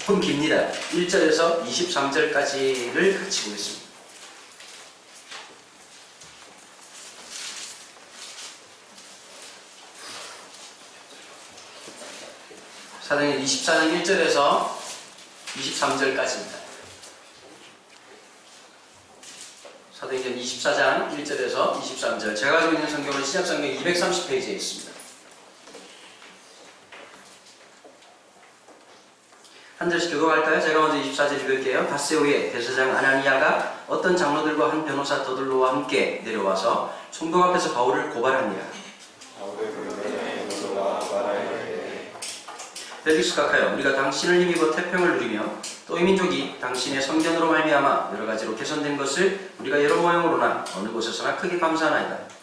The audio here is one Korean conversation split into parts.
조금 깁니다. 1절에서 23절까지를 같이 보겠습니다. 사도행전 24장 1절에서 23절까지입니다. 사도행전 24장 1절에서 23절. 제가 가지고 있는 성경은 신약성경 230페이지에 있습니다. 한 절씩 교독할까요? 제가 먼저 24절 읽을게요. 닷새 후에 대제사장 아나니아가 어떤 장로들과 한 변호사 더들로와 함께 내려와서 총독 앞에서 바울을 고발하니라. 펠릭스 각하여, 우리가 당신을 힘입어 태평을 누리며 또 이 민족이 당신의 성견으로 말미암아 여러 가지로 개선된 것을 우리가 여러 모형으로나 어느 곳에서나 크게 감사하나이다.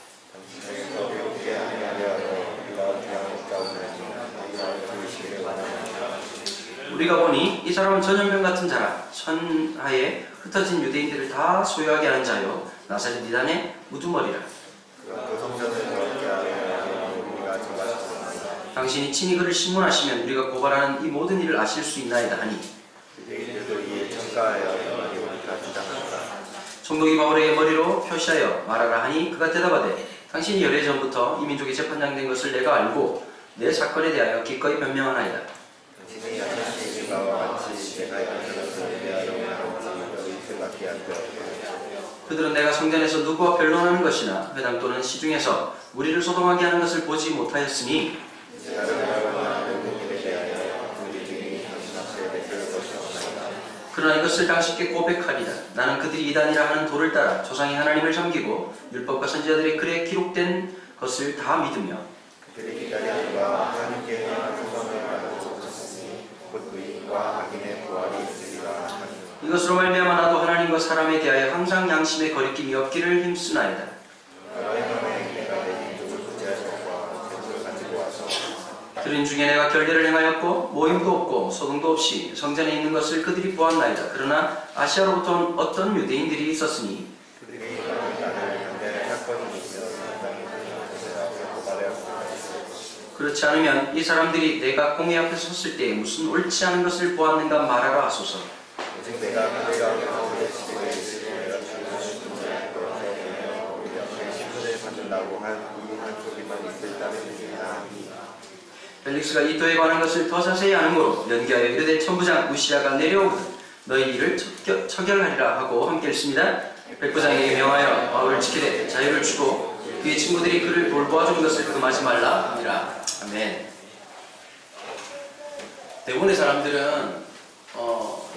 우리가 보니 이 사람은 전염병 같은 자라. 천하에 흩어진 유대인들을 다 소유하게 하는 자요 나사렛 이단의 우두머리라. 당신이 친히 그를 신문하시면 우리가 고발하는 이 모든 일을 아실 수 있나이다 하니, 총독이 바울에게 머리로 표시하여 말하라 하니 그가 대답하되, 당신이 열애 전부터 이 민족이 재판장 된 것을 내가 알고 내 사건에 대하여 기꺼이 변명하나이다. 그들은 내가 성전에서 누구와 변론하는 것이나 회당 또는 시중에서 우리를 소동하게 하는 것을 보지 못하였으니, 그러나 이것을 당신께 고백하리라. 나는 그들이 이단이라 하는 도를 따라 조상이 하나님을 섬기고 율법과 선지자들의 글에 기록된 것을 다 믿으며 이것으로 말미암아 나도 하나님과 사람에 대하여 항상 양심에 거리낌이 없기를 힘쓰나이다. 들은 중에 내가 결례를 행하였고 모임도 없고 소동도 없이 성전에 있는 것을 그들이 보았나이다. 그러나 아시아로부터 온 어떤 유대인들이 있었으니 그렇지 않으면 이 사람들이 내가 공회 앞에 섰을 때 무슨 옳지 않은 것을 보았는가 말하라 하소서. 펠릭스가 이 도에 관한 것을 더 자세히 아는고로 연기하여 이르되 천부장 무시아가 내려오거든 너희 일을 처결하리라 하고 함께 읽습니다. 백부장에게 명하여 바울을 지키되 자유를 주고 그의 친구들이 그를 돌보아준 것을 금하지 말라 하니라. 아멘. 대부분의 사람들은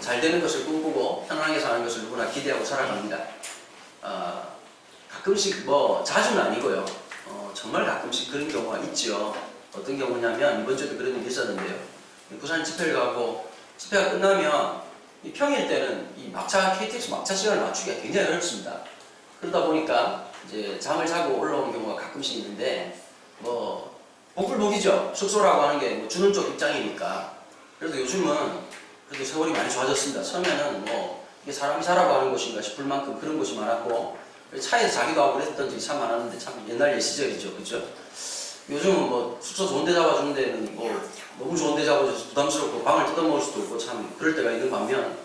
잘 되는 것을 꿈꾸고 편안하게 사는 것을 누구나 기대하고 살아갑니다. 가끔씩 자주는 아니고요. 정말 가끔씩 그런 경우가 있죠. 어떤 경우냐면 이번 주에도 그런 일이 있었는데요. 부산 집회를 가고 집회가 끝나면 이 평일 때는 이 KTX 막차 시간을 맞추기가 굉장히 어렵습니다. 그러다 보니까 이제 잠을 자고 올라오는 경우가 가끔씩 있는데 복불복이죠. 숙소라고 하는 게 주는 쪽 입장이니까. 그래도 요즘은 그래도 세월이 많이 좋아졌습니다. 처음에는 이게 사람이 살아고 하는 곳인가 싶을 만큼 그런 곳이 많았고 차에서 자기도 하고 그랬던 적이 참 많았는데 참 옛날 옛 시절이죠. 그죠? 요즘은 숙소 좋은 데 잡아주는 데는 너무 좋은 데 잡아줘서 부담스럽고 방을 뜯어먹을 수도 있고 참 그럴 때가 있는 반면,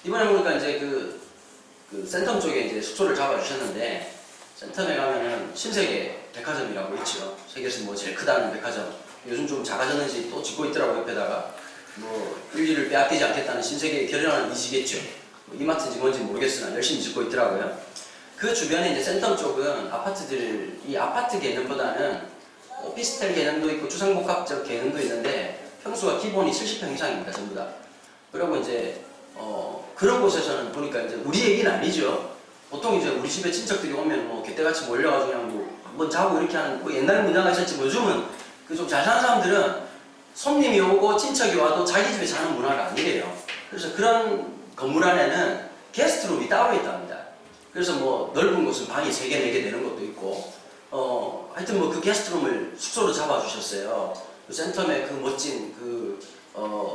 이번에 보니까 이제 그 센텀 쪽에 이제 숙소를 잡아주셨는데, 센텀에 가면은 신세계 백화점이라고 있죠. 세계에서 제일 크다는 백화점. 요즘 좀 작아졌는지 또 짓고 있더라고요. 옆에다가 일일을 빼앗기지 않겠다는 신세계에 결연한 의지겠죠. 이마트인지 뭔지 모르겠으나 열심히 짓고 있더라고요. 그 주변에 이제 센텀 쪽은 이 아파트 개념보다는 오피스텔 개념도 있고 주상복합적 개념도 있는데 평수가 기본이 70평 이상입니다. 전부 다. 그리고 이제 그런 곳에서는 보니까 이제 우리 얘기는 아니죠. 보통 이제 우리 집에 친척들이 오면 개떼같이 몰려가지고 그냥 한번 자고 이렇게 하는 옛날 문화가 있었지 요즘은 좀 잘 사는 사람들은 손님이 오고 친척이 와도 자기 집에 자는 문화가 아니래요. 그래서 그런 건물 안에는 게스트룸이 따로 있답니다. 그래서 넓은 곳은 방이 3개, 4개 되는 것도 있고 하여튼 그 게스트룸을 숙소로 잡아주셨어요. 그 센텀에 그 멋진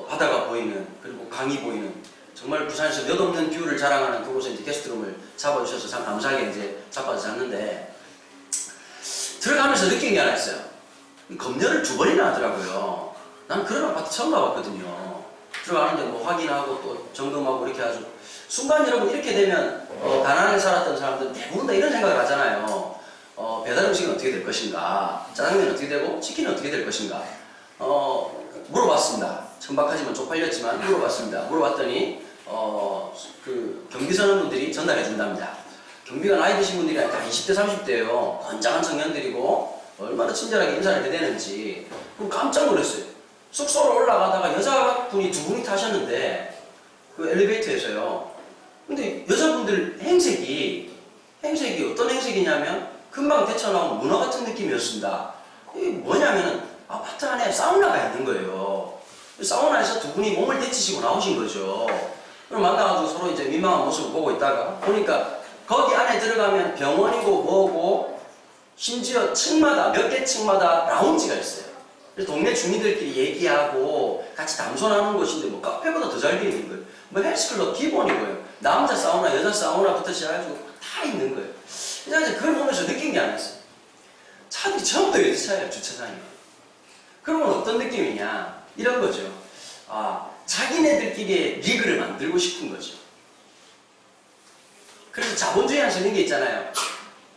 바다가 보이는, 그리고 강이 보이는, 정말 부산에서 몇 없는 뷰를 자랑하는 그곳에 이제 게스트룸을 잡아주셔서 참 감사하게 이제 잡아서 잤는데, 들어가면서 느낀 게 하나 있어요. 검열을 2번이나 하더라고요. 난 그런 아파트 처음 가봤거든요. 들어가는데 뭐 확인하고 또 점검하고 이렇게 하죠. 순간 여러분 이렇게 되면 가난하게 살았던 사람들은 대부분 다 이런 생각을 하잖아요. 배달 음식은 어떻게 될 것인가? 짜장면은 어떻게 되고 치킨은 어떻게 될 것인가? 물어봤습니다. 천박하지만 쪽팔렸지만 물어봤습니다. 물어봤더니 그 경비 선원분들이 전달해 준답니다. 경비가 나이 드신 분들이 다 20대 30대예요. 건장한 청년들이고 얼마나 친절하게 인사를 해대는지 그럼 깜짝 놀랐어요. 숙소로 올라가다가 여자분이 두 분이 타셨는데 그 엘리베이터에서요. 근데 여자분들 행색이 어떤 행색이냐면 금방 데쳐나온 문어 같은 느낌이었습니다. 이게 뭐냐면은 아파트 안에 사우나가 있는 거예요. 사우나에서 두 분이 몸을 데치시고 나오신 거죠. 그럼 만나가지고 서로 이제 민망한 모습을 보고 있다가 보니까 거기 안에 들어가면 병원이고 뭐고 심지어 층마다 몇 개 층마다 라운지가 있어요. 그래서 동네 주민들끼리 얘기하고 같이 담소하는 곳인데 뭐 카페보다 더 잘 돼 있는 거예요. 뭐 헬스클럽 기본이고요. 남자 사우나, 여자 사우나부터 시작해가지고 다 있는 거예요. 그래서 그걸 보면서 느낀 게 아니었어요. 차들이 전부 다 여자차예요, 주차장이. 그러면 어떤 느낌이냐? 이런 거죠. 자기네들끼리의 리그를 만들고 싶은 거죠. 그래서 자본주의라는 있는 게 있잖아요.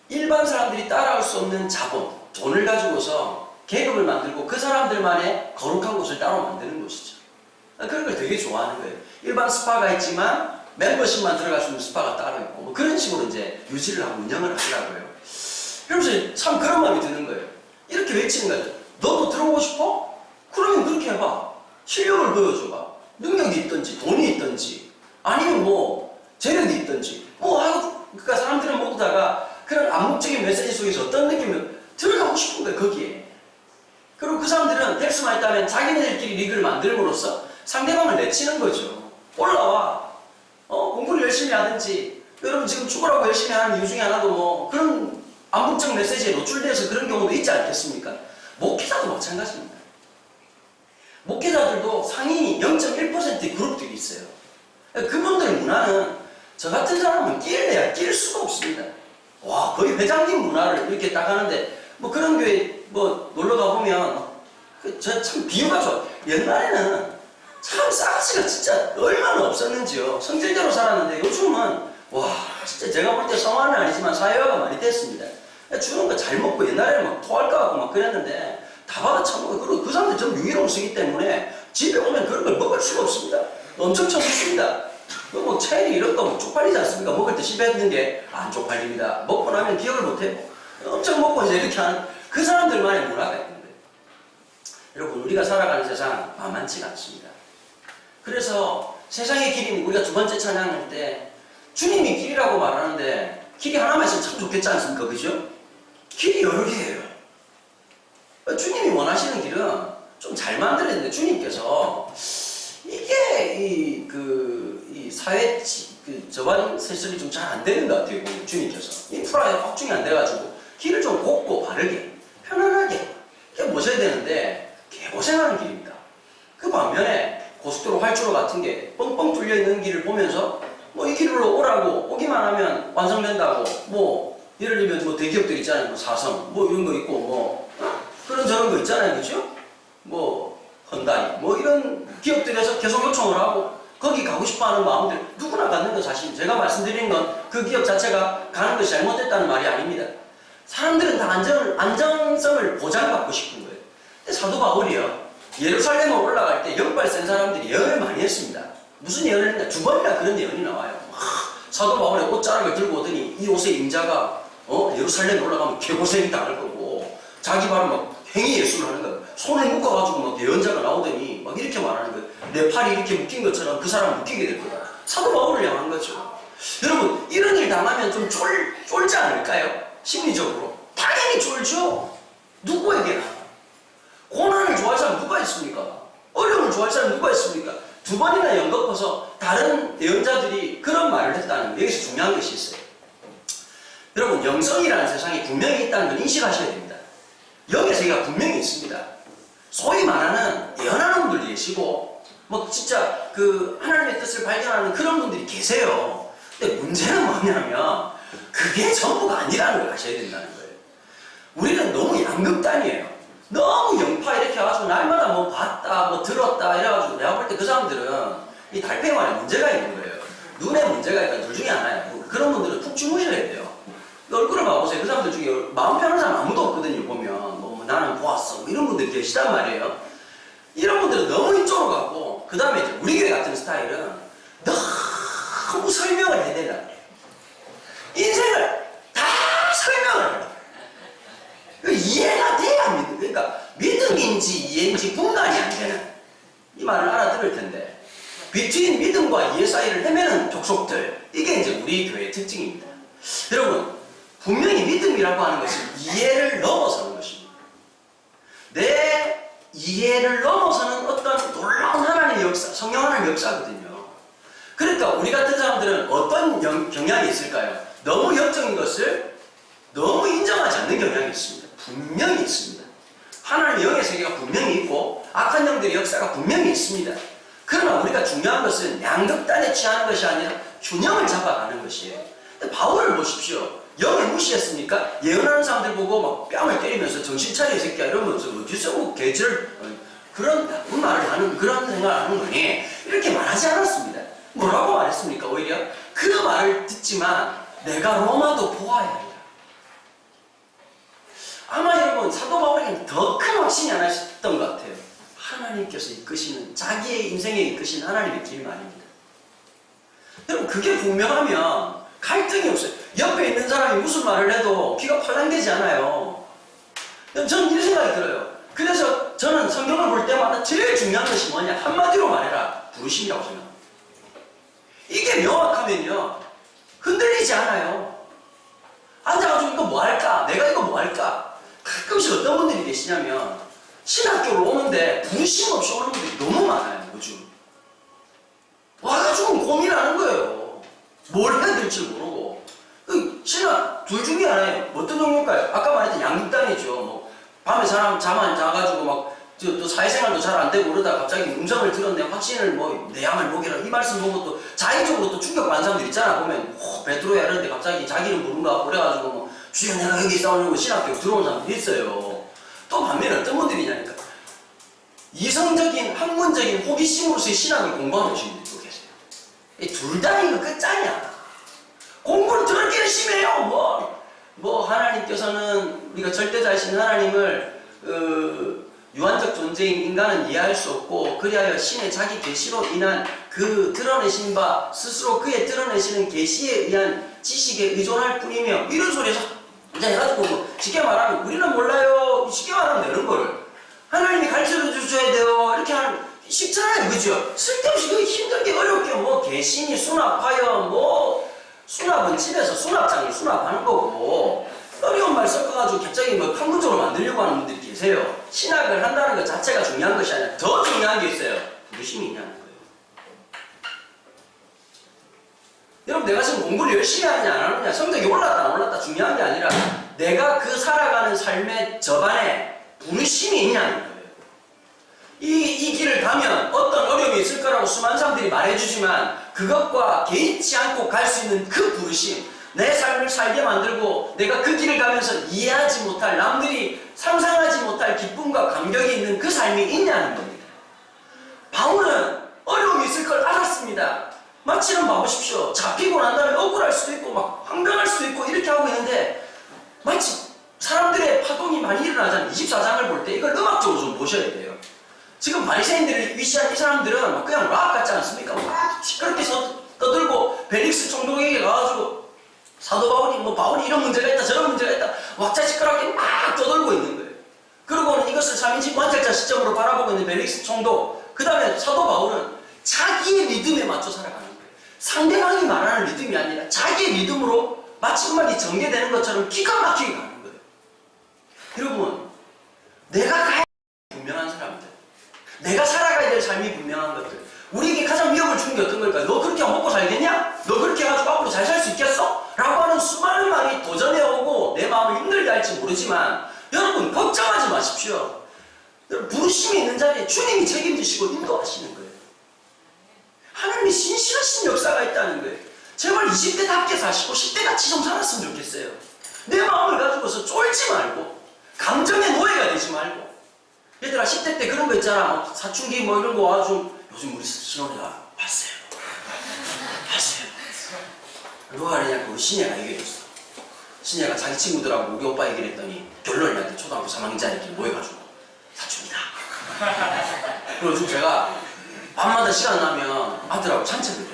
일반 사람들이 따라올 수 없는 자본, 돈을 가지고서 계급을 만들고 그 사람들만의 거룩한 곳을 따로 만드는 것이죠. 그런 걸 되게 좋아하는 거예요. 일반 스파가 있지만 멤버십만 들어갈 수 있는 스파가 따로 있고 뭐 그런 식으로 이제 유지를 하고 운영을 하더라고요. 그러면서 참 그런 마음이 드는 거예요. 이렇게 외치는 거죠. 너도 들어오고 싶어? 그러면 그렇게 해봐. 실력을 보여줘봐. 능력이 있든지 돈이 있든지 아니면 뭐 재력이 있든지 그러니까 사람들은 모두 다가 그런 암묵적인 메시지 속에서 어떤 느낌을 들어가고 싶은 거예요. 거기에. 그리고 그 사람들은 텍스만 있다면 자기네들끼리 리그를 만들므로써 상대방을 내치는 거죠. 올라와. 공부를 열심히 하든지 여러분 지금 죽으라고 열심히 하는 이유 중에 하나도 뭐 그런 암묵적 메시지에 노출돼서 그런 경우도 있지 않겠습니까? 목회자도 마찬가지입니다. 목회자들도 상위 0.1%의 그룹들이 있어요. 그분들 문화는 저 같은 사람은 끼일래야 낄 수가 없습니다. 와, 거의 회장님 문화를 이렇게 딱 하는데 뭐 그런 교회 뭐 놀러 가보면 저 참 비유가 좋아. 옛날에는 참 싸가지가 진짜 얼마나 없었는지요. 성질대로 살았는데 요즘은 와 진짜 제가 볼 때 성화는 아니지만 사회화가 많이 됐습니다. 주는 거 잘 먹고 옛날에는 막 토할 것 같고 막 그랬는데 다 받아 처먹고 그리고 그 사람들 좀 유기농 쓰기 때문에 집에 오면 그런 걸 먹을 수가 없습니다. 엄청 처먹습니다. 뭐 체리 이런 거 뭐 쪽팔리지 않습니까? 먹을 때 씹어있는 게 안 쪽팔립니다. 먹고 나면 기억을 못해요. 엄청 먹고 이제 이렇게 하는 그 사람들만의 문화가 있는데 여러분 우리가 살아가는 세상 만만치가 않습니다. 그래서 세상의 길이 우리가 두 번째 찬양할 때 주님이 길이라고 말하는데 길이 하나만 있으면 참 좋겠지 않습니까? 그죠? 길이 여러 개예요. 주님이 원하시는 길은 좀 잘 만들었는데 주님께서 이게 이 사회 저반 세설이 좀 잘 안 되는 것 같아요. 주님께서 인프라에 확충이 안 돼가지고 길을 좀 곱고 바르게 편안하게 이렇게 모셔야 되는데 개고생하는 길입니다. 그 반면에 고속도로 활주로 같은 게 뻥뻥 뚫려 있는 길을 보면서 뭐 이 길로 오라고 오기만 하면 완성된다고 뭐 예를 들면 뭐 대기업들 있잖아요. 뭐 사성 뭐 이런 거 있고 뭐 그런 저런 거 있잖아요. 그죠? 뭐 헌다이 뭐 이런 기업들에서 계속 요청을 하고 거기 가고 싶어하는 마음들 누구나 갖는 거 사실 제가 말씀드린 건 그 기업 자체가 가는 것이 잘못됐다는 말이 아닙니다. 사람들은 다 안정성을 보장받고 싶은 거예요. 근데 사도 바울이요 예루살렘에 올라갈 때 연발 센 사람들이 예언을 많이 했습니다. 무슨 예언을 했냐? 두 번이나 그런 예언이 나와요. 사도 바울의 옷자락을 들고 오더니 이 옷의 임자가 예루살렘에 올라가면 개고생이 당할 거고 자기 발은 막 행위 예술을 하는 거예요. 손을 묶어가지고 막 예언자가 나오더니 막 이렇게 말하는 거예요. 내 팔이 이렇게 묶인 것처럼 그 사람 묶이게 될 거다. 사도 바울을 향한 거죠. 여러분 이런 일 당하면 좀 쫄지 않을까요? 심리적으로. 당연히 쫄죠. 누구에게나. 고난을 좋아할 사람 누가 있습니까? 어려움을 좋아할 사람 누가 있습니까? 두 번이나 연거쳐서 다른 예언자들이 그런 말을 했다는 거. 여기서 중요한 것이 있어요. 여러분 영성이라는 세상이 분명히 있다는 걸 인식하셔야 됩니다. 여기에 세계가 분명히 있습니다. 소위 말하는 예언하는 분들 계시고 뭐 진짜 그 하나님의 뜻을 발견하는 그런 분들이 계세요. 근데 문제는 뭐냐면 그게 전부가 아니라는 걸 아셔야 된다는 거예요. 우리는 너무 양극단이에요. 너무 영파 이렇게 와가지고 와가지고 날마다 뭐 봤다, 뭐 들었다 이래가지고 내가 볼 때 그 사람들은 이 달팽이만에 문제가 있는 거예요. 눈에 문제가 있다 둘 중에 하나예요. 그런 분들은 푹 주무셔야 돼요. 얼굴을 봐보세요. 그 사람들 중에 마음 편한 사람 아무도 없거든요. 보면 뭐 나는 보았어 뭐 이런 분들 계시단 말이에요. 이런 분들은 너무 이쪽으로 가고, 그 다음에 이제 우리 교회 같은 스타일은 너무 설명을 해야 된다. 인생을 다 설명을 해요. 이해가 돼야 믿는, 그러니까 믿음인지 이해인지 분간이 안 되는, 이 말을 알아들을 텐데, 비트윈 믿음과 이해 사이를 헤매는 족속들, 이게 이제 우리 교회의 특징입니다. 여러분, 분명히 믿음이라고 하는 것은 이해를 넘어서는 것입니다. 내 이해를 넘어서는 어떤 놀라운 하나님의 역사, 성령 하나님의 역사거든요. 그러니까 우리 같은 사람들은 어떤 경향이 있을까요? 너무 영적인 것을 너무 인정하지 않는 경향이 있습니다. 분명히 있습니다. 하나님의 영의 세계가 분명히 있고 악한 영들의 역사가 분명히 있습니다. 그러나 우리가 중요한 것은 양극단에 취하는 것이 아니라 균형을 잡아가는 것이에요. 근데 바울을 보십시오. 영을 무시했으니까 예언하는 사람들 보고 막 뺨을 때리면서 정신 차려 이 새끼야 이러면서 어디서 뭐 개질 그런 나쁜 말을 하는 그런 생각을 하는 거니 이렇게 말하지 않았습니다. 뭐라고 말했습니까? 오히려 그 말을 듣지만 내가 로마도 보아야 한다. 아마 여러분 사도 바울에게는 더 큰 확신이 하나 있었던 것 같아요. 하나님께서 이끄시는 자기의 인생에 이끄신 하나님의 길이 아닙니다. 여러분 그게 분명하면 갈등이 없어요. 옆에 있는 사람이 무슨 말을 해도 귀가 팔랑되지 않아요. 저는 이런 생각이 들어요. 그래서 저는 성경을 볼 때마다 제일 중요한 것이 뭐냐? 한마디로 말해라. 부르심이라고 생각합니다. 이게 명확하면요. 흔들리지 않아요. 앉아가지고 이거 뭐 할까? 내가 이거 뭐 할까? 가끔씩 어떤 분들이 계시냐면 신학교를 오는데 부르심 없이 오는 분들이 너무 많아요. 요즘. 와가지고 고민하는 거예요. 뭘 해야 될지 모르고. 신학 둘 중에 하나예요. 어떤 종류일까요? 아까 말했던 양극단이죠. 뭐 밤에 사람 잠 안 자가지고 막 또 사회생활도 잘 안 되고 그러다가 갑자기 음성을 들었네. 확신을 뭐 내 양을 먹이라 이 말씀 보고 또 자의적으로 또 충격받는 사람들 있잖아. 보면 베드로야 이러는데 갑자기 자기는 모른가 그래가지고 뭐 주여 내가 여기 있어오는 거 신학교 들어온 사람들이 있어요. 또 반면에 어떤 분들이냐니까 이성적인 학문적인 호기심으로서의 신학을 공부하는 오신 분들이 또 계세요. 둘 다 이거 끝장이야. 공부를 더럽게 열심히 해요. 뭐 하나님께서는 우리가 절대자이신 하나님을 유한적 존재인 인간은 이해할 수 없고 그리하여 신의 자기 계시로 인한 그 드러내신 바 스스로 그의 드러내시는 계시에 의한 지식에 의존할 뿐이며 이런 소리에서 이제 해가지고 뭐 쉽게 말하면 우리는 몰라요. 쉽게 말하면 되는 거를 하나님이 가르쳐 주셔야 돼요. 이렇게 하는 쉽잖아요. 그죠? 쓸데없이 그 힘들게 어렵게 뭐 계시니 수납하여 뭐 수납은 집에서 수납장을 수납하는 거고 어려운 말 섞어가지고 갑자기 뭐 학문적으로 만들려고 하는 분들이 계세요. 신학을 한다는 것 자체가 중요한 것이 아니라 더 중요한 게 있어요. 부르심이 있냐는 거예요. 여러분 내가 지금 공부를 열심히 하느냐 안 하느냐 성적이 올랐다 안 올랐다 중요한 게 아니라 내가 그 살아가는 삶의 저반에 부르심이 있냐는 거예요. 이 길을 가면 어떤 어려움이 있을 거라고 수많은 사람들이 말해주지만 그것과 개의치 않고 갈 수 있는 그 부르심 내 삶을 살게 만들고 내가 그 길을 가면서 이해하지 못할 남들이 상상하지 못할 기쁨과 감격이 있는 그 삶이 있냐는 겁니다. 바울은 어려움이 있을 걸 알았습니다. 마치는 봐보십시오. 잡히고 난 다음에 억울할 수도 있고 막 황당할 수도 있고 이렇게 하고 있는데 마치 사람들의 파동이 많이 일어나잖아요. 24장을 볼 때 이걸 음악적으로 좀 보셔야 돼요. 지금 바리새인들을 위시한 이 사람들은 막 그냥 락 같지 않습니까? 막 시끄럽게 떠들고 벨릭스 총독에게 가가지고 사도 바울이 뭐 바울이 이런 문제가 있다 저런 문제가 있다 왁자 시끄럽게 막 떠들고 있는 거예요. 그리고는 이것을 3인칭 관찰자 시점으로 바라보고 있는 벨릭스 총독 그 다음에 사도 바울은 자기의 믿음에 맞춰 살아가는 거예요. 상대방이 말하는 믿음이 아니라 자기의 믿음으로 마치 음악이 전개되는 것처럼 기가 막히게 가는 거예요. 여러분 내가 가야 분명한 사람들 내가 살아가야 될 삶이 분명한 것들 우리에게 가장 위협을 주는 게 어떤 걸까요? 너 그렇게 먹고 살겠냐? 너 그렇게 해가지고 앞으로 잘 살 수 있겠어? 라고 하는 수많은 말이 도전해오고 내 마음을 힘들게 할지 모르지만 여러분 걱정하지 마십시오. 여러분 부르심이 있는 자리에 주님이 책임지시고 인도하시는 거예요. 하나님이 신실하신 역사가 있다는 거예요. 제발 20대답게 사시고 10대같이 좀 살았으면 좋겠어요. 내 마음을 가지고서 쫄지 말고 감정의 노예가 되지 말고 얘들아 내가 10대 때 그런 거 있잖아. 뭐 사춘기 뭐 이런 거 와가지고 요즘 우리 신혼이가 봤어요. 봤어요. 누가 그러냐? 우리 신혜가 얘기해줬어. 신혜가 자기 친구들하고 우리 오빠 얘기를 했더니 결론이 났대. 초등학교 3학년짜리끼리 모여가지고 사춘기다. 그래서 제가 밤마다 시간 나면 아들하고 산책을 해.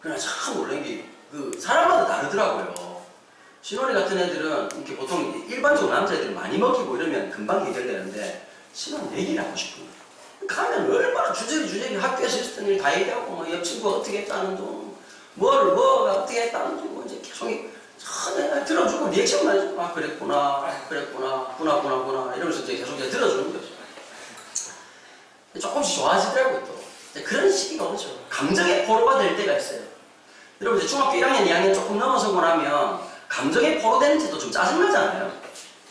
그냥 참 놀란 게 그 사람마다 다르더라고요. 신혼이 같은 애들은 이렇게 보통 일반적으로 남자애들 많이 먹이고 이러면 금방 해결되는데 신혼 얘기를 하고 싶은 거예요. 가면 얼마나 주저리 학교에서 있었던 일 다 얘기하고 뭐 옆 친구가 어떻게 했다는 둥 뭐가 어떻게 했다는 둥 이제 계속 들어주고 리액션만 해주고 아 그랬구나 이러면서 이제 계속 들어주는 거죠. 조금씩 좋아지더라고요. 또 그런 시기가 오죠. 감정의 포로가 될 때가 있어요. 여러분 이제 중학교 1학년 2학년 조금 넘어서고 나면 감정의 포로 되는지도 좀 짜증나잖아요.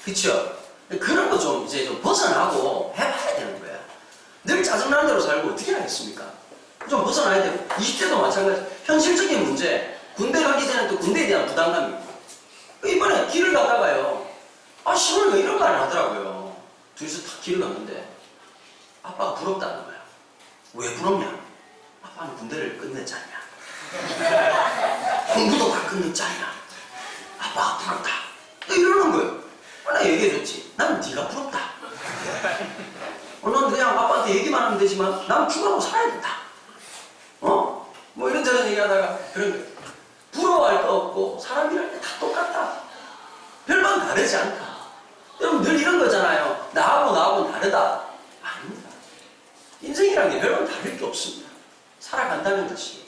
그쵸? 그런 거 좀 이제 좀 벗어나고 해봐야 되는 거야. 늘 짜증나는 대로 살고 어떻게 하겠습니까? 좀 벗어나야 되고 20대도 마찬가지. 현실적인 문제, 군대 가기 전에 또 군대에 대한 부담감이 있고 이번에 길을 갔다가요. 아 신혼이가 이런 거 안 하더라고요. 둘이서 다 길을 갔는데 아빠가 부럽다는 거야. 왜 부럽냐? 아빠는 군대를 끝냈지 않냐? 공부도 다 끝냈지 않냐? 아빠가 부럽다. 이러는 거예요. 나 얘기해줬지. 난 네가 부럽다. 넌 그냥 아빠한테 얘기만 하면 되지만 난 죽어라고 살아야 된다. 뭐 이런저런 얘기하다가 그런 거예요. 부러워할 거 없고 사람이랄 때 다 똑같다. 별반 다르지 않다. 여러분 늘 이런 거잖아요. 나하고 다르다. 아닙니다. 인생이라는 게 별반 다를 게 없습니다. 살아간다는 것이.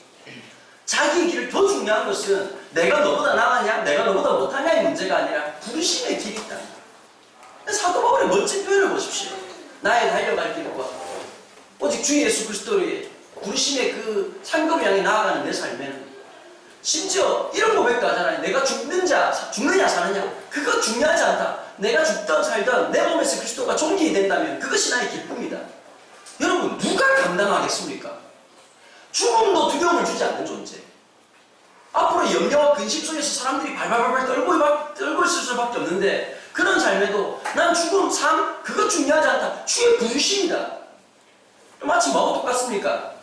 자기 길을 더 중요한 것은 내가 너보다 나았냐, 내가 너보다 못하냐의 문제가 아니라 부르심의 길이 있다. 사도 바울의 멋진 표현을 보십시오. 나의 달려갈 길과 오직 주 예수 그리스도의 부르심의 그 상급을 향해 나아가는 내 삶에는 심지어 이런 고백도 하잖아요. 내가 죽느냐 사느냐 그거 중요하지 않다. 내가 죽든 살든 내 몸에서 그리스도가 존귀히 된다면 그것이 나의 기쁨이다. 여러분 누가 감당하겠습니까? 죽음도 두려움을 주지 않는 존재. 앞으로 염려와 근심 속에서 사람들이 발발발발 떨고 있을 수밖에 없는데 그런 삶에도 난 죽음, 삶 그거 중요하지 않다. 주의 부르심이다. 마치 뭐하고 똑같습니까?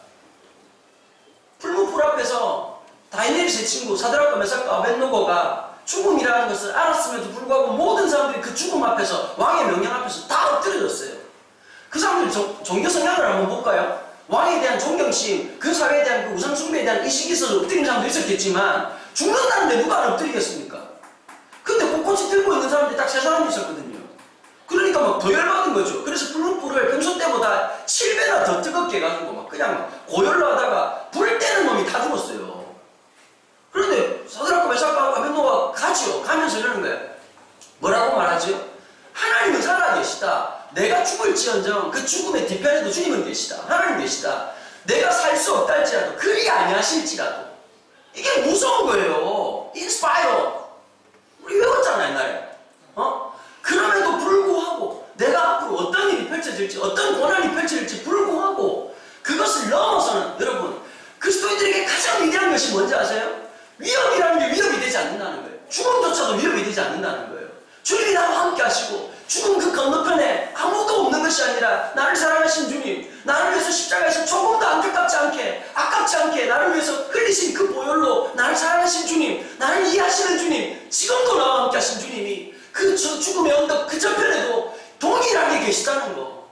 풀무불 앞에서 다니엘의 친구 사드락과 메삭과 아벳노고가 죽음이라는 것을 알았음에도 불구하고 모든 사람들이 그 죽음 앞에서 왕의 명령 앞에서 다 엎드려졌어요. 그 사람들 종교 성향을 한번 볼까요? 왕에 대한 존경심, 그 사회에 대한 그 우상숭배에 대한 의식이 있어서 엎드리는 사람도 있었겠지만 죽는다는데 누가 안 엎드리겠습니까? 근데 곳곳이 들고 있는 사람들이 딱 3사람이 있었거든요. 그러니까 막 더 열받은 거죠. 그래서 풀무불을 평소 때보다 7배나 더 뜨겁게 해가지고 막 그냥 막 고열로 하다가 불 때는 놈이 다 죽었어요. 그런데 사드락과 메삭과 아벳노고가 가지요. 가면서 이러는 거예요. 뭐라고 말하지요? 하나님은 살아계시다. 내가 죽을지언정 그 죽음의 뒤편에도 주님은 계시다. 하나님 계시다. 내가 살 수 없다 할지라도 그리 아니하실지라도 이게 무서운 거예요. 인스파이어. 우리 외웠잖아 옛날에. 그럼에도 불구하고 내가 앞으로 어떤 일이 펼쳐질지 어떤 고난이 펼쳐질지 불구하고 그것을 넘어서는 여러분 그리스도인들에게 가장 위대한 것이 뭔지 아세요? 위협이라는 게 위협이 되지 않는다는 거예요. 죽음조차도 위협이 되지 않는다는 거예요. 주님이 나와 함께 하시고 죽음 그 건너편에 아무도 없는 것이 아니라 나를 사랑하신 주님, 나를 위해서 십자가에서 조금도 아깝지 않게 나를 위해서 흘리신 그 보혈로 나를 사랑하신 주님, 나를 이해하시는 주님, 지금도 나와 함께 하신 주님이 그 죽음의 언덕 그 저편에도 동일하게 계시다는 거.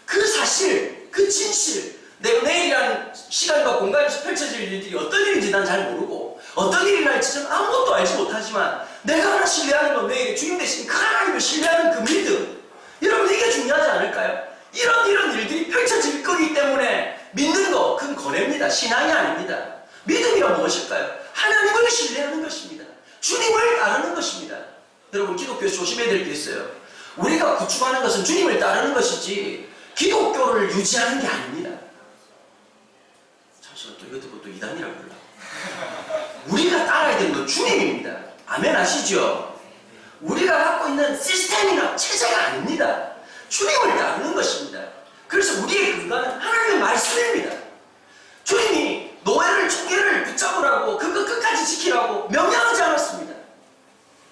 그 사실, 그 진실, 내가 내일이라는 시간과 공간에서 펼쳐질 일들이 어떤 일인지 난 잘 모르고 어떤 일이 날지 저는 아무것도 알지 못하지만 내가 하나 신뢰하는 건 내게 주님 대신 그 하나님을 신뢰하는 그 믿음. 여러분 이게 중요하지 않을까요? 이런 일들이 펼쳐질 거기 때문에 믿는 거 그건 거래입니다. 신앙이 아닙니다. 믿음이란 무엇일까요? 하나님을 신뢰하는 것입니다. 주님을 따르는 것입니다. 여러분 기독교에서 조심해야 될 게 있어요. 우리가 구축하는 것은 주님을 따르는 것이지 기독교를 유지하는 게 아닙니다. 잠시만 또 이거 듣고 또 이단이라고 그러려고. 우리가 따라야 되는 건 주님입니다. 아멘 아시죠? 우리가 갖고 있는 시스템이나 체제가 아닙니다. 주님을 따르는 것입니다. 그래서 우리의 근간은 하나님의 말씀입니다. 주님이 노예를 총계를 붙잡으라고 그거 끝까지 지키라고 명령하지 않았습니다.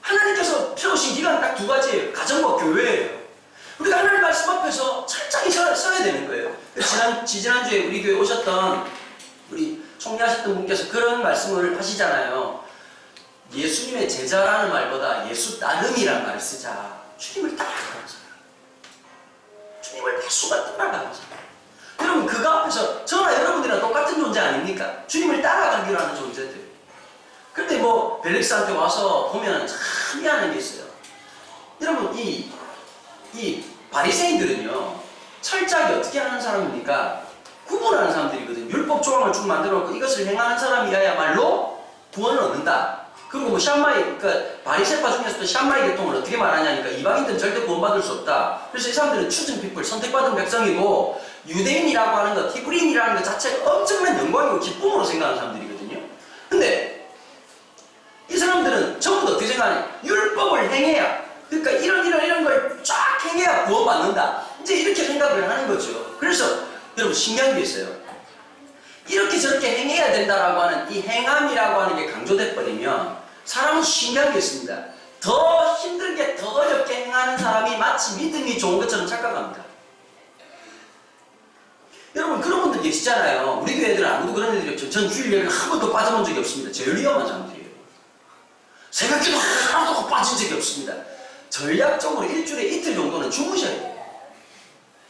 하나님께서 세우신 기간은 딱 두 가지예요. 가정과 교회예요. 우리가 하나님 말씀 지지난주에 우리 교회 오셨던 우리 총리하셨던 분께서 그런 말씀을 하시잖아요. 예수님의 제자라는 말보다 예수 따름이라는 말을 쓰자. 주님을 따라가는 사람. 주님을 매 순간 따라가는 사람. 여러분 그거 앞에서 저나 여러분들이랑 똑같은 존재 아닙니까? 주님을 따라가기로 하는 존재들. 그런데 뭐 벨릭스한테 와서 보면 참 미안한 게 있어요. 여러분 이 바리새인들은요 철저하게 어떻게 하는 사람입니까? 구분하는 사람들이거든요. 율법 조항을 쭉 만들어 놓고 이것을 행하는 사람이야말로 구원을 얻는다. 그리고 뭐 샴마이, 그러니까 바리새파 중에서도 샴마이 계통을 어떻게 말하냐니까 이방인들은 절대 구원받을 수 없다. 그래서 이 사람들은 chosen people, 선택받은 백성이고 유대인이라고 하는 것, 히브리인이라는 것 자체가 엄청난 영광이고 기쁨으로 생각하는 사람들이거든요. 근데 이 사람들은 전부 다 어떻게 생각하냐? 율법을 행해야, 그러니까 이런 걸 쫙 행해야 구원받는다. 이제 이렇게 생각을 하는 거죠. 그래서 여러분 신기한 게 있어요. 이렇게 저렇게 행해야 된다라고 하는 이 행함이라고 하는 게 강조돼 버리면 사람은 신기한 게 있습니다. 더 힘들게 더 어렵게 행하는 사람이 마치 믿음이 좋은 것처럼 착각합니다. 여러분 그런 분들 계시잖아요. 우리 교회 애들은 아무도 그런 애들이 없죠. 전 주일 예배를 한 번도 빠져본 적이 없습니다. 제일 위험한 사람들이에요. 새벽기도 하나도 빠진 적이 없습니다. 전략적으로 일주일에 이틀 정도는 주무셔야 돼요.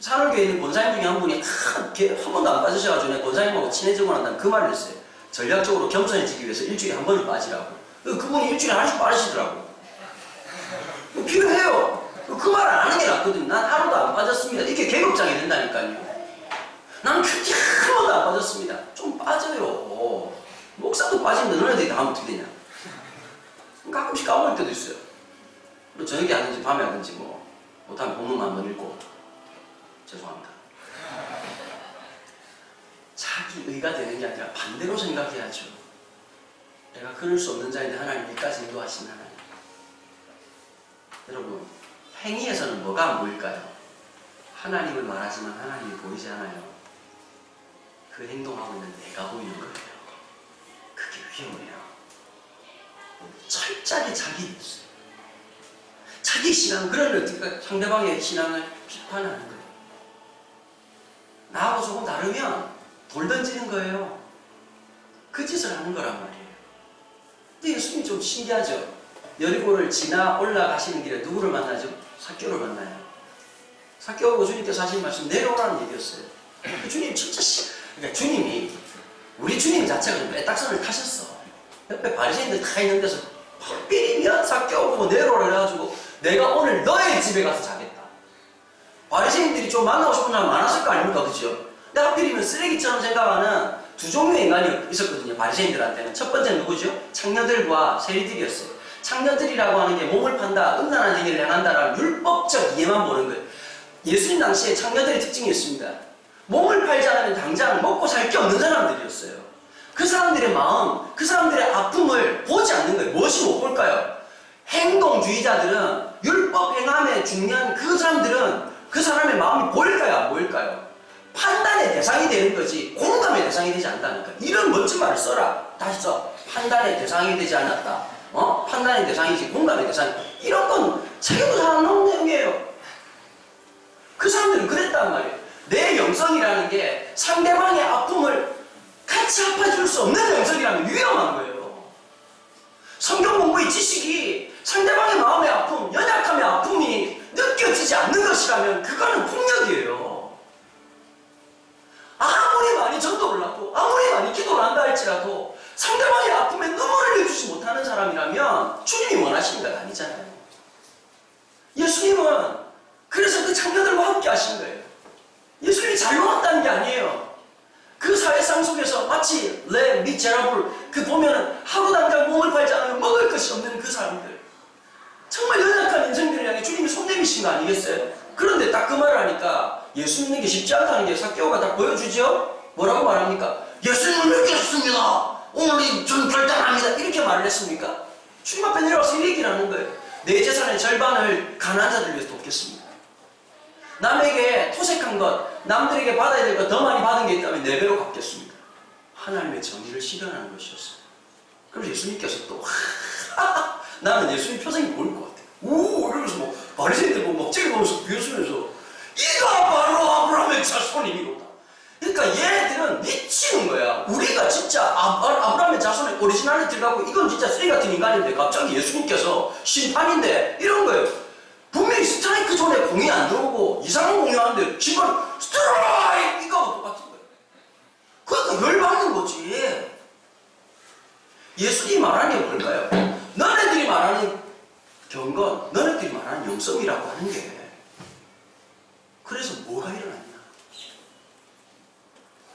산울교에 있는 권사님 중에 한 분이 한 번도 안 빠지셔가지고 권사님하고 친해지고 난 다음에 그 말을 했어요. 전략적으로 겸손해지기 위해서 일주일에 한 번은 빠지라고. 그분이 일주일에 하나씩 빠지시더라고요. 필요해요. 그 말 안 하는 게 낫거든요. 난 하루도 안 빠졌습니다. 이렇게 계급장이 된다니까요. 난 그렇게 한 번도 안 빠졌습니다. 좀 빠져요. 목사도 빠지는데 너네들이 다 하면 어떻게 되냐. 가끔씩 까먹을 때도 있어요. 저녁에 하든지 밤에 하든지 뭐 못하면 본문만 한번 읽고 죄송합니다. 자기 의가 되는 게 아니라 반대로 생각해야죠. 내가 그럴 수 없는 자인데 하나님 이까지 인도하신 하나님. 여러분 행위에서는 뭐가 안 보일까요? 하나님을 말하지만 하나님이 보이지 않아요. 그 행동하고 있는 내가 보이는 거예요. 그게 위험해요. 철저하게 자기 있어요. 자기 신앙, 그러면 상대방의 신앙을 비판하는 거예요. 나하고 조금 다르면 돌 던지는 거예요. 그 짓을 하는 거란 말이에요. 근데 예수님이 좀 신기하죠. 여리고를 지나 올라가시는 길에 누구를 만나죠? 삭개오를 만나요. 삭개오고 주님께서 하신 말씀 내려오라는 얘기였어요. 주님 진짜 그러니까 주님이 우리 주님 자체가 빼딱선을 타셨어. 옆에 바리새인들 다 있는 데서 삐리면 삭개오고 내려오라 그래가지고 내가 오늘 너의 집에 가서 자겠다. 바리새인들이 좀 만나고 싶은 사람 많았을 거 아닙니까? 그죠? 근데 하필이면 쓰레기처럼 생각하는 두 종류의 인간이 있었거든요. 바리새인들한테는. 첫 번째는 누구죠? 창녀들과 세리들이었어요. 창녀들이라고 하는 게 몸을 판다, 음란한 행위를 행한다라는 율법적 이해만 보는 거예요. 예수님 당시에 창녀들의 특징이 있습니다. 몸을 팔지 않으면 당장 먹고 살 게 없는 사람들이었어요. 그 사람들의 마음, 그 사람들의 아픔을 보지 않는 거예요. 무엇이 못 볼까요? 행동주의자들은 율법 행함에 중요한 그 사람들은 그 사람의 마음이 보일까요? 안 보일까요? 판단의 대상이 되는 거지 공감의 대상이 되지 않다니까. 이런 멋진 말을 써라. 다시 써. 판단의 대상이 되지 않았다. 판단의 대상이지 공감의 대상이. 이런 건 책에도 잘 안 나오는 내용이에요. 그 사람들은 그랬단 말이에요. 내 영성이라는 게 상대방의 아픔을 같이 아파줄 수 없는 영성이라면 위험한 거예요. 성경 공부의 지식이 상대방의 마음의 아픔, 연약함의 아픔이 느껴지지 않는 것이라면 그거는 폭력이에요. 아무리 많이 전도를 하고 아무리 많이 기도를 한다 할지라도 상대방의 아픔에 눈물을 흘려주지 못하는 사람이라면 주님이 원하시는 건 아니잖아요. 예수님은 그래서 그 청년들과 함께 하신 거예요. 예수님이 잘못한다는 게 아니에요. 그 사회상 속에서 마치 레 미제라블 그 보면은 하루 당장 몸을 팔지 않으면 먹을 것이 없는 그 사람들, 정말 연약한 인생들을 향해 주님이 손 내미신 거 아니겠어요? 그런데 딱 그 말을 하니까 예수 믿는 게 쉽지 않다는 게 삭개오가 딱 보여주죠? 뭐라고 말합니까? 예수님을 믿겠습니다. 오늘 전 결단합니다. 이렇게 말을 했습니까? 주님 앞에 내려와서 이 얘기를 하는 거예요. 내 재산의 절반을 가난한 자들 위해서 돕겠습니다. 남에게 토색한 것, 남들에게 받아야 될 것 더 많이 받은 게 있다면 4배로 갚겠습니다. 하나님의 정의를 실현하는 것이었어요. 그럼 예수님께서 또 나는 예수님 표정이 보일 것 같아요. 오 이러면서 뭐 바리새인들 뭐 먹지를 보면서 비웃으면서 이가 바로 아브라함의 자손이로다. 안에 들어가고 이건 진짜 쓰레기 같은 인간인데 갑자기 예수님께서 심판인데 이런 거예요. 분명히 스트라이크 존에 공이 안 들어오고 이상한 공이 하는데 지금 스트라이크 이거하고 똑같은 거예요. 그러니까 열받는 거지. 예수님이 말하는 게 뭘까요? 너네들이 말하는 경건, 너네들이 말하는 영성이라고 하는 게 그래서 뭐가 일어났냐?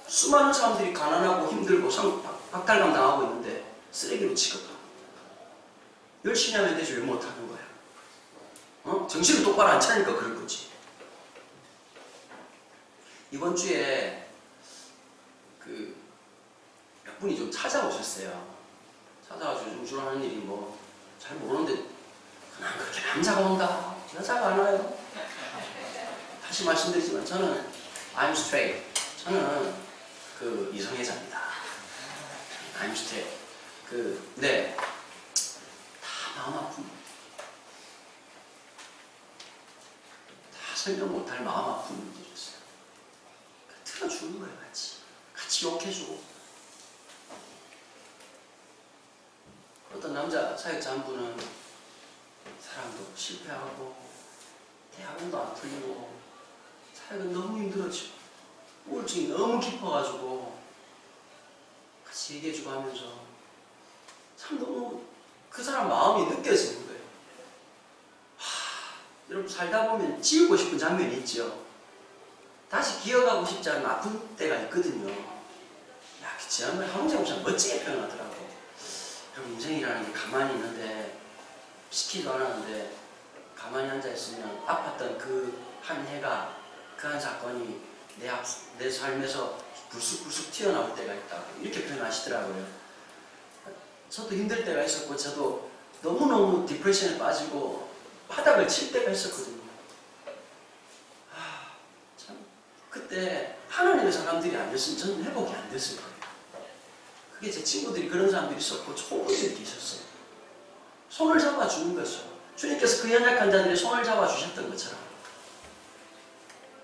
수많은 사람들이 가난하고 힘들고 박탈감 당하고 있는데 쓰레기로 취급하고 열심히 하면 되지 왜 못하는 거야? 정신을 똑바로 안 차리니까 그런 거지. 이번 주에 몇 분이 좀 찾아오셨어요. 찾아와서 요즘 하는 일이 뭐 잘 모르는데 그냥 그렇게 남자가 온다 여자가 안 와요. 다시 말씀드리지만 저는 I'm straight. 저는 이성애자입니다. I'm straight. 네. 다 마음 아픔. 다 설명 못할 마음 아픈 분들이었어요. 틀어주는 거예요, 같이 욕해주고. 어떤 남자 사역자 한 분은 사랑도 실패하고 대학원도 안 풀리고 사역은 너무 힘들어지고 우울증이 너무 깊어가지고 같이 얘기해주고 하면서 참 너무 그 사람 마음이 느껴지는 거예요. 여러분 살다 보면 지우고 싶은 장면이 있죠. 다시 기억하고 싶지 않은 아픈 때가 있거든요. 야, 그 지난번에 황제 목사님 멋지게 표현하더라고. 여러분 인생이라는 게 가만히 있는데 시키지도 않았는데 가만히 앉아있으면 아팠던 그 한 해가 그 한 사건이 내 삶에서 불쑥불쑥 튀어나올 때가 있다고 이렇게 표현하시더라고요. 저도 힘들 때가 있었고 저도 너무너무 디프레션에 빠지고 바닥을 칠 때가 있었거든요. 참 그때 하나님의 사람들이 아니었으면 저는 회복이 안 됐을 거예요. 그게 제 친구들이 그런 사람들이 있었고 좋은 분들이 계셨어요. 손을 잡아주는 거죠. 주님께서 그 연약한 자들의 손을 잡아주셨던 것처럼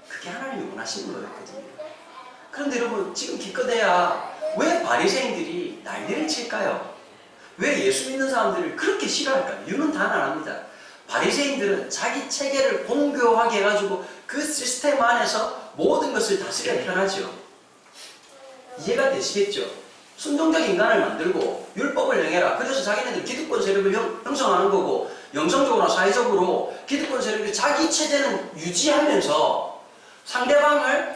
그게 하나님이 원하시는 거였거든요. 그런데 여러분 지금 기껏해야 왜 바리새인들이 난리를 칠까요? 왜 예수 믿는 사람들을 그렇게 싫어할까요? 이유는 단 하나입니다. 바리새인들은 자기 체계를 공교하게 해가지고 그 시스템 안에서 모든 것을 다스려 편하죠. 이해가 되시겠죠? 순종적 인간을 만들고 율법을 행해라. 그래서 자기네들 기득권 세력을 형성하는 거고 영성적으로나 사회적으로 기득권 세력이 자기 체제는 유지하면서 상대방을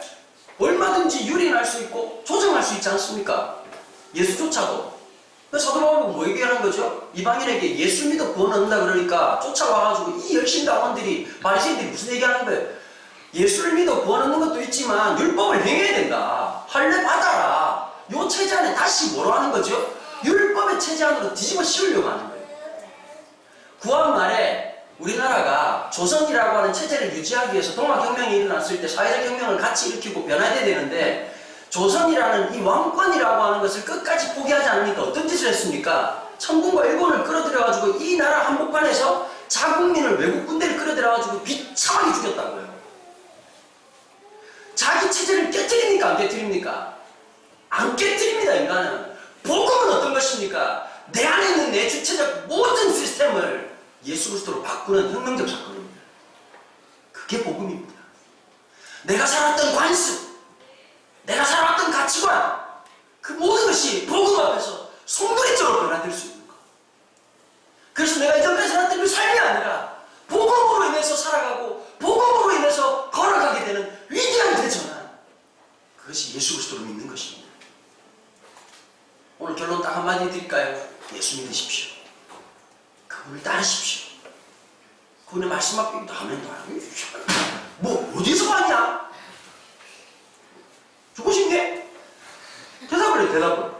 얼마든지 유린할 수 있고 조정할 수 있지 않습니까? 예수조차도. 사도 바울은 뭐 얘기하는 거죠? 이방인에게 예수 믿어 구원 얻는다 그러니까 쫓아와가지고 이 열심당원들이 바리새인들이 무슨 얘기하는 거예요? 예수를 믿어 구원 얻는 것도 있지만 율법을 행해야 된다. 할례 받아라. 요 체제 안에 다시 뭐로 하는 거죠? 율법의 체제 안으로 뒤집어 씌우려고 하는 거예요. 구한 말에 우리나라가 조선이라고 하는 체제를 유지하기 위해서 동학혁명이 일어났을 때 사회적 혁명을 같이 일으키고 변화해야 되는데 조선이라는 이 왕권이라고 하는 것을 끝까지 포기하지 않으니까 어떤 짓을 했습니까? 천군과 일본을 끌어들여가지고 이 나라 한복판에서 자국민을 외국 군대를 끌어들여가지고 비참하게 죽였다고요. 자기 체제를 깨뜨립니까? 안 깨뜨립니까? 안 깨뜨립니다. 인간은. 복음은 어떤 것입니까? 내 안에 있는 내 주체적 모든 시스템을 예수 그리스도로 바꾸는 혁명적 사건입니다. 그게 복음입니다. 내가 살았던 관습, 내가 살았던 가치관, 그 모든 것이 복음 앞에서 송두리째로 변화될 수 있는 것. 그래서 내가 이전까지 살았던 그 삶이 아니라 복음으로 인해서 살아가고 복음으로 인해서 걸어가게 되는 위대한 대전환, 그것이 예수 그리스도를 믿는 것입니다. 오늘 결론 딱 한마디 드릴까요? 예수 믿으십시오. 그분을 따르십시오. 그분의 말씀 앞에 아멘. 뭐 어디서 봤냐? 죽고 싶네? 대답을 해, 대답을.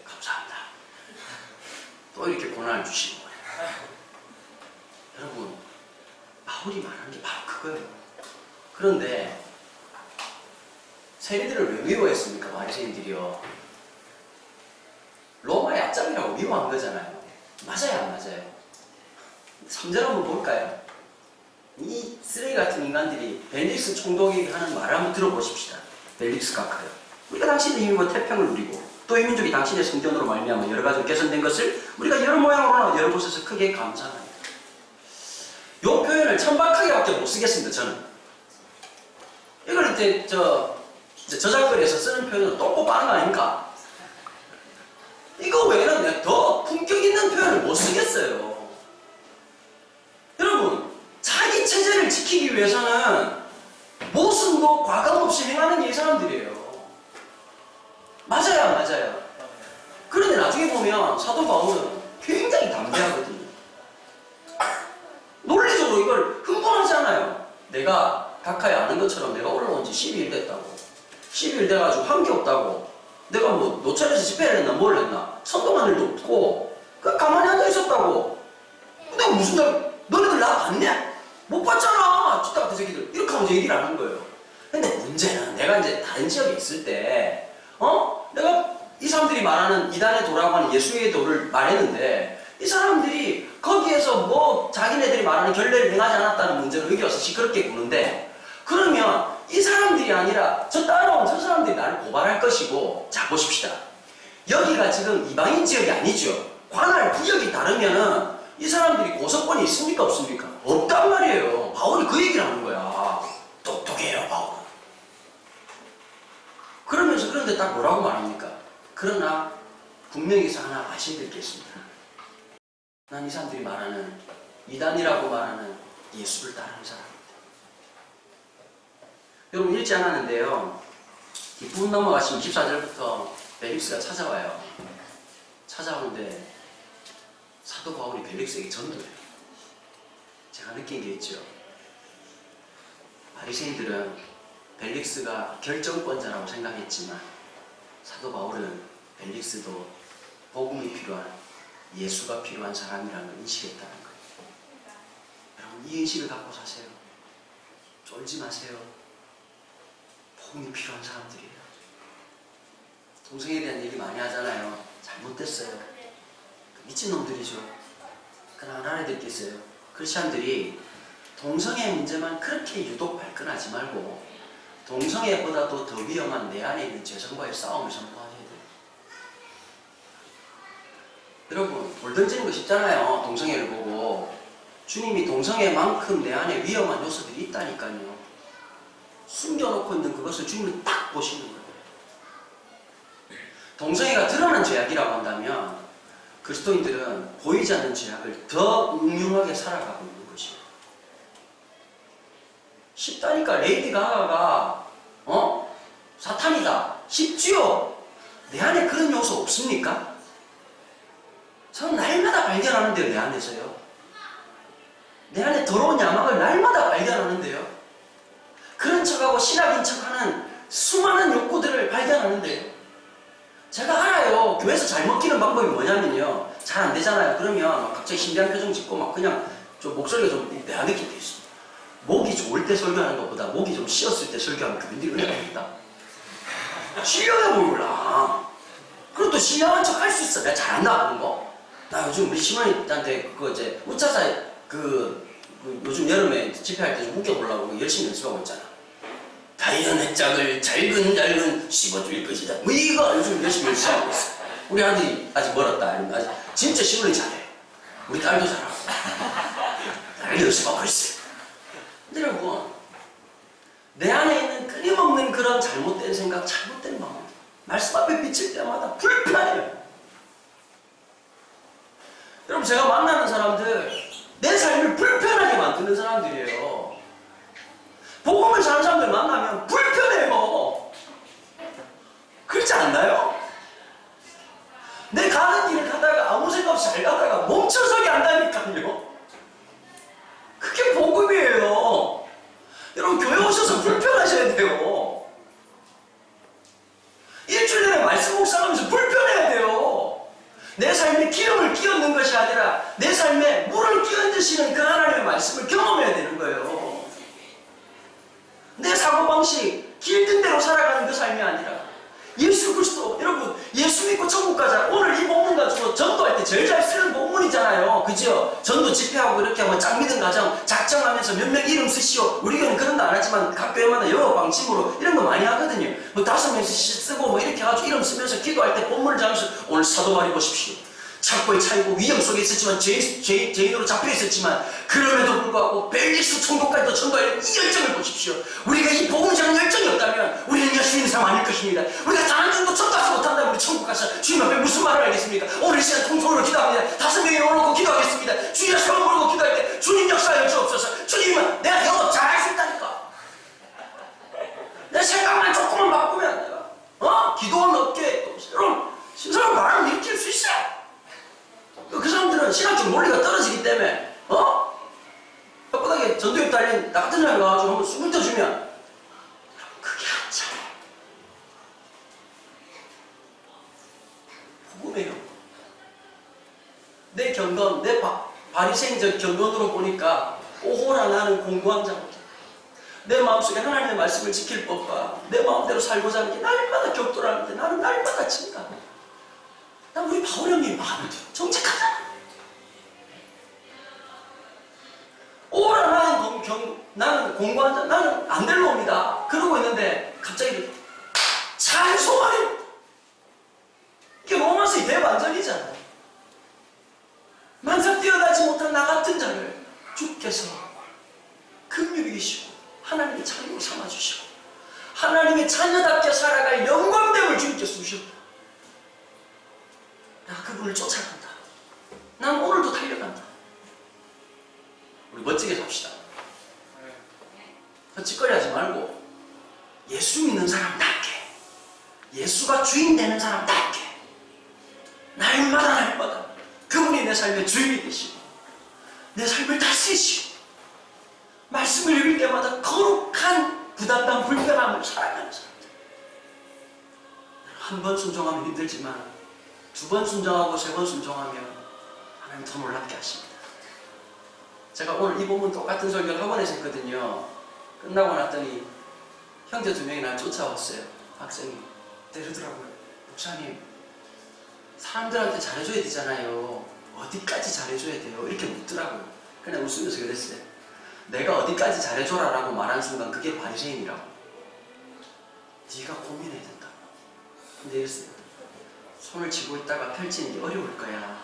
감사합니다. 또 이렇게 고난을 주시는 거예요. 여러분, 바울이 말하는 게 바로 그거예요. 그런데 세리들을 왜 미워했습니까? 바리새인들이요. 로마의 약점이라고 미워한 거잖아요. 맞아요, 안 맞아요? 3절 한번 볼까요? 이 쓰레기 같은 인간들이 벨릭스 총독이 하는 말을 한번 들어보십시다. 벨릭스 카카요. 우리가 당신의 힘입어 태평을 누리고 또 이 민족이 당신의 성전으로 말미암아 여러 가지로 개선된 것을 우리가 여러 모양으로나 여러 곳에서 크게 감사합니다. 이 표현을 천박하게밖에 못 쓰겠습니다. 저는 이걸 이제 저작거리에서 쓰는 표현은 또 빠른 거 아닙니까? 이거 외에는 내가 더 품격 있는 표현을 못 쓰겠어요. 여러분, 자기 체제를 지키기 위해서는 모순도 과감 없이 행하는 이 사람들이에요. 맞아요, 안 맞아요? 그런데 나중에 보면 사도 바울은 굉장히 담대하거든요. 논리적으로 이걸 흥분하지 않아요. 내가 각하에 아는 것처럼 내가 올라온 지 12일 됐다고. 12일 돼가지고 한 게 없다고. 내가 뭐 노천에서 집회를 했나 뭘 했나. 선동한 일도 없고 그냥 가만히 앉아 있었다고. 근데 무슨 너네들 나 봤냐? 못 봤잖아. 진짜 같은 새끼들. 이렇게 하면서 얘기를 하는 거예요. 근데 문제는 내가 이제 다른 지역에 있을 때 내가 이 사람들이 말하는 이단의 도라고 하는 예수의 도를 말했는데 이 사람들이 거기에서 뭐 자기네들이 말하는 결례를 행하지 않았다는 문제를 의겨서 시끄럽게 구는데 그러면 이 사람들이 아니라 저 따라온 저 사람들이 나를 고발할 것이고 자 보십시다. 여기가 지금 이방인 지역이 아니죠. 관할 구역이 다르면은 이 사람들이 고소권이 있습니까 없습니까? 없단 말이에요. 바울이 그 얘기를 하는 거야. 똑똑해요 바울은. 그러면서 그런데 딱 뭐라고 말합니까? 그러나 분명히 하나 아셔야 될 게 있습니다. 난 이 사람들이 말하는 이단이라고 말하는 예수를 따르는 사람입니다. 여러분 읽지 않았는데요. 뒷부분 넘어가시면 24절부터 벨릭스가 찾아와요. 찾아오는데 사도 바울이 벨릭스에게 전도해요. 제가 느낀 게 있죠. 바리새인들은 벨릭스가 결정권자라고 생각했지만 사도 바울은 벨릭스도 복음이 필요한 예수가 필요한 사람이라는 걸 인식했다는 거예요. 여러분 이 인식을 갖고 사세요. 쫄지 마세요. 복음이 필요한 사람들이에요. 동성에 대한 얘기 많이 하잖아요. 잘못됐어요. 미친놈들이죠. 그러나 하나 될 게 있어요. 크리스찬들이 동성애 문제만 그렇게 유독 발끈하지 말고 동성애보다도 더 위험한 내 안에 있는 죄성과의 싸움을 선포하셔야 돼요. 여러분 돌 던지는 거 쉽잖아요. 동성애를 보고 주님이 동성애만큼 내 안에 위험한 요소들이 있다니까요. 숨겨놓고 있는 그것을 주님이 딱 보시는 거예요. 동성애가 드러난 죄악이라고 한다면 그리스도인들은 보이지 않는 죄악을 더 음흉하게 살아가고 있는 것이에요. 쉽다니까. 레이디 가가가 사탄이다. 쉽지요. 내 안에 그런 요소 없습니까? 저는 날마다 발견하는데요. 내 안에서요. 내 안에 더러운 야망을 날마다 발견하는데요. 그런 척하고 신학인 척하는 수많은 욕구들을 발견하는데요. 제가 알아요. 교회에서 잘 먹히는 방법이 뭐냐면요. 잘 안 되잖아요. 그러면 갑자기 신비한 표정 짓고 막 그냥 좀 목소리가 좀 내가 느낄 때 있어. 목이 좋을 때 설교하는 것보다 목이 좀 쉬었을 때 설교하면 그분들이 은혜가 됩니다. 신령해 보이구나. 그리고 또 신령한 척 할 수 있어. 내가 잘한다 하는 거. 나 요즘 우리 시몬이한테 그거 이제 우차사 요즘 여름에 집회할 때 좀 웃겨보려고 열심히 연습하고 있잖아. 다이어의 짝을 잘근잘근 씹어줄 것이다. 뭐 이거 요즘 열심히 연습하고 있어. 우리 아들이 아직 멀었다. 아직 진짜 시몬이 잘해. 우리 딸도 잘하고. 날 연습하고 있어. 근데 여러분, 내 안에 있는 끊임없는 그런 잘못된 생각, 잘못된 마음, 말씀 앞에 비칠 때마다 불편해요. 여러분, 제가 만나는 사람들, 내 삶을 불편하게 만드는 사람들이에요. 복음을 사는 사람들 만나면 불편해요. 그렇지 않나요? 내 가는 길을 가다가 아무 생각 없이 잘 가다가 멈춰서게 한다니까요. 그게 복음이에요. 여러분 교회 오셔서 불편하셔야 돼요. 일주일 내내 말씀 묵상하면서 불편해야 돼요. 내 삶에 기름을 끼얹는 것이 아니라 내 삶에 물을 끼얹으시는 그 하나님의 말씀을 경험해야 되는 거예요. 내 사고방식 길든 대로 살아가는 그 삶이 아니라 예수 그리스도. 여러분 예수 믿고 천국 가자. 오늘 이 본문 가지고 전도할 때 제일 잘 쓰는 본문이잖아요. 그죠? 전도 집회하고 이렇게 하면 짝 믿은 가정 작정하면서 몇 명 이름 쓰시오. 우리 교회는 그런 거 안 하지만 각 교회마다 여러 방침으로 이런 거 많이 하거든요. 뭐 5명씩 쓰고 뭐 이렇게 해가지고 이름 쓰면서 기도할 때 본문을 잡으면서 오늘 사도 바리 보십시오. 착고에 차이고 위험 속에 있었지만 죄인으로 잡혀 있었지만 그럼에도 불구하고 벨리스 총독까지도 전도할 이 열정을 보십시오. 우리가 이 복음을 전하는 열정이 없다면 우리는 예수 믿는 사람 아닐 것입니다. 우리가 단 한 정도 전도하지 못한다면 우리 천국 가서 주님 앞에 무슨 말을 하겠습니까? 오늘 이 시간 통성으로 기도합니다. 5명이 올라오고 기도하겠습니다. 주여 세월 모르고 기도할 때 주님 역사에 주옵소서. 주님은 내가 영어 잘할 수 있다니까. 내 생각만 조금만 바꾸면 내가 기도원 없게 또 새로운 말을 일으킬 수 있어. 그 사람들은 신학적 논리가 떨어지기 때문에 뻣뻣하게 전도협 달린 나 같은 사람이 와가지고 한번 숨을 떠주면 그게 안 차. 복음이에요. 내 경건, 내 바리새인적 경건으로 보니까 오호라 나는 공부한 자보다 내 마음속에 하나님의 말씀을 지킬 법과 내 마음대로 살고자 하는 게 날마다 격돌하는데 나는 날마다 진다. 난 우리 바울 형님 마음이 정직하잖아. 오라 나는 공부한 자, 나는 안 될 놈이다. 그러고 있는데 갑자기 찬송하는 이게 로마서의 대반전이잖아. 만사 뛰어나지 못한 나 같은 자를 주께서 긍휼히 계시고 하나님의 자녀로 삼아주시고 하나님의 자녀답게 살아갈 영광됨을 주님께서 주셨고 나 그분을 쫓아간다. 난 오늘도 달려간다. 우리 멋지게 삽시다. 헛짓거리 하지 말고 예수 믿는 사람답게 예수가 주인 되는 사람답게 날마다 그분이 내 삶의 주인이 되시고 내 삶을 다스리시고 말씀을 읽을 때마다 거룩한 부담감 불편함을 살아가는 사람들. 한 번 순종하면 힘들지만 2번 순종하고 3번 순종하면 하나님 더 놀랍게 하십니다. 제가 오늘 이 부분 똑같은 설교를 학원에서 했거든요. 끝나고 났더니 형제 2명이 날 쫓아왔어요. 학생이 때리더라고요. 목사님 사람들한테 잘해줘야 되잖아요. 어디까지 잘해줘야 돼요? 이렇게 묻더라고요. 그냥 웃으면서 그랬어요. 내가 어디까지 잘해줘라 라고 말한 순간 그게 바리새인이라고. 네가 고민해야 된다고. 근데 이랬어요. 손을 쥐고 있다가 펼치는 게 어려울 거야.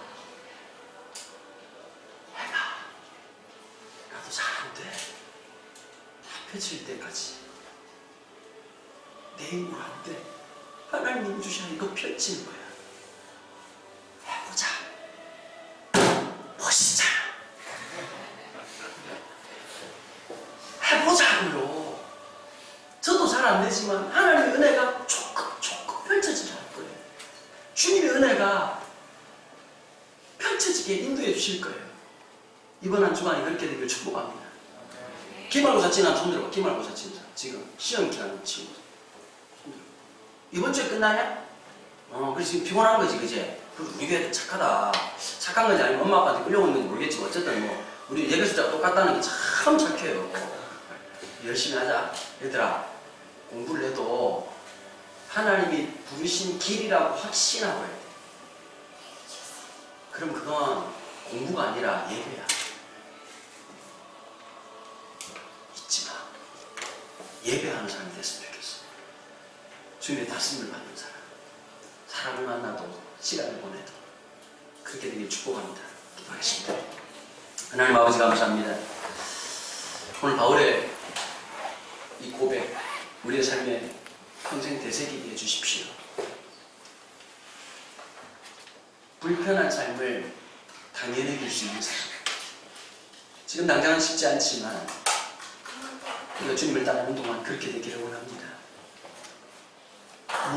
해봐. 나도 잘 안 돼. 다 펼칠 때까지. 내 힘으로 안 돼. 하나님 주시는 이거 펼치는 거야. 해보자. 보시자. 해보자고요. 저도 잘 안 되지만 하나님의 은혜가 조금 펼쳐지라. 주님의 은혜가 펼쳐지게 인도해 주실 거예요. 이번 한 주간이 그렇게 되길 축복합니다. 기말고사 지난 손 들어봐. 기말고사 진짜 지금 시험 기간 친구 이번 주에 끝나냐? 그래서 지금 피곤한 거지, 그제? 우리 교회 착하다. 착한 건지 아니면 엄마 아빠한테 끌려오는 건지 모르겠지만 어쨌든 뭐 우리 예배 숫자가 똑같다는 게 참 착해요. 열심히 하자. 얘들아 공부를 해도 하나님이 부르신 길이라고 확신하고 해야 돼. 그럼 그건 공부가 아니라 예배야. 잊지 마. 예배하는 사람이 됐으면 좋겠어. 주님의 다스림을 받는 사람. 사람을 만나도 시간을 보내도 그렇게 되길 축복합니다. 기도하겠습니다. 하나님 아버지 감사합니다. 오늘 바울의 이 고백 우리의 삶에 평생 되새기게 해주십시오. 불편한 삶을 당연히 이길 수 있는 사람. 지금 당장은 쉽지 않지만 우리가 주님을 따르는 동안 그렇게 되기를 원합니다.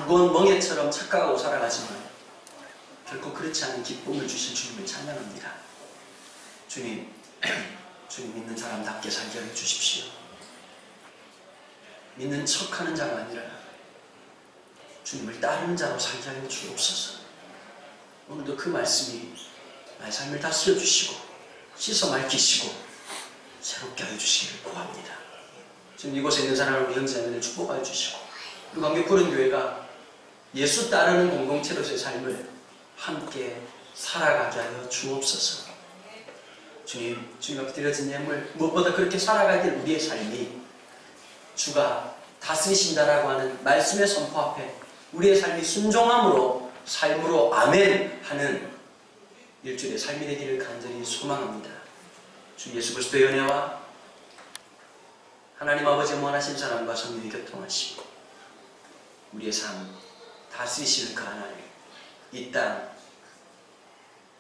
무거운 멍에처럼 착각하고 살아가지만 결코 그렇지 않은 기쁨을 주신 주님을 찬양합니다. 주님, 주님 믿는 사람답게 살게 해주십시오. 믿는 척하는 자가 아니라 주님을 따르는 자로 살게 하여 주옵소서. 오늘도 그 말씀이 나의 삶을 다스려 주시고 씻어 맑히시고 새롭게 하여 주시기를 구합니다. 지금 이곳에 있는 사랑하는 형제자매들 축복하여 주시고 그리고 감격 구른 교회가 예수 따르는 공동체로서의 삶을 함께 살아가게 하여 주옵소서. 주님 앞에 드려진 예물, 무엇보다 그렇게 살아가길 우리의 삶이 주가 다스리신다라고 하는 말씀의 선포 앞에 우리의 삶이 순종함으로 삶으로 아멘 하는 일주일의 삶이 되기를 간절히 소망합니다. 주 예수 그리스도의 은혜와 하나님 아버지의 무한하신 사랑과 성령의 교통하시고 우리의 삶 다스리실 그 하나님, 이 땅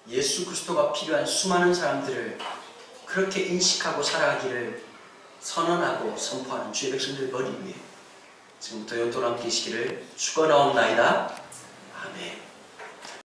예수 그리스도가 필요한 수많은 사람들을 그렇게 인식하고 살아가기를 선언하고 선포하는 주의 백성들 머리 위에 지금부터 영토로 함께 계시기를 축원하옵나이다. 아멘.